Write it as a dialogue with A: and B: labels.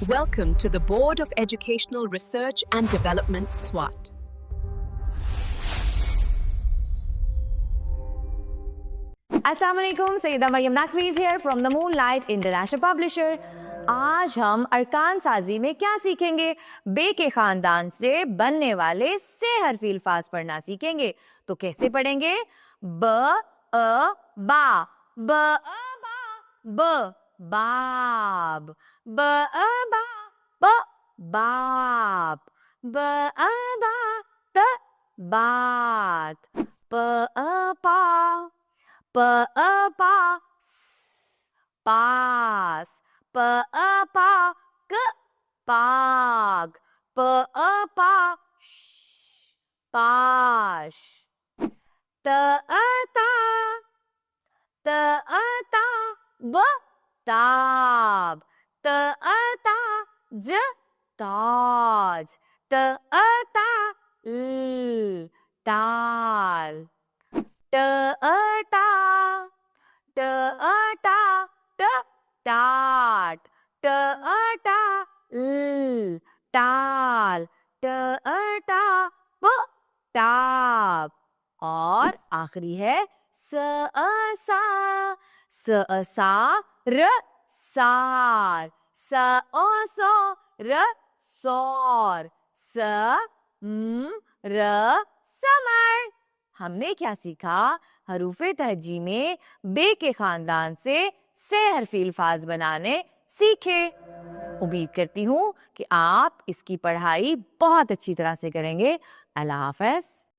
A: Welcome to the Board of Educational Research and Development, SWAT.
B: अस्सलाम वालेकुम, Syeda Maryam नकवीज़ here from the Moonlight International Publisher। आज हम अरकान साजी में क्या सीखेंगे? बे के खानदान से बनने वाले से हरफी अल्फाज पढ़ना सीखेंगे। तो कैसे पढ़ेंगे? ब अ बा, ब अ बा, ब बाब, ब अ बा, ब बाप, ब अ बा, त बात, प अ पा, प अ पा, पास, प अ पा, क पाग, प अ पा, पाश, त अ ता, त अ ता, ब ताब, त अ ता, ज ताज, त अ ता, ल ताल, ट अ टा, ट अ टा, ट टाट, ट अ टा, ल टाल, ट अ टा, प टाप। और आखिरी है स अ सा, स अ सा, र सार, स ओ सो, र सौर, स र समर। हमने क्या सीखा? हरूफे तहजी में बे के खानदान से हरफी अल्फाज बनाने सीखे। उम्मीद करती हूँ कि आप इसकी पढ़ाई बहुत अच्छी तरह से करेंगे। अल्लाह हाफ़िज़।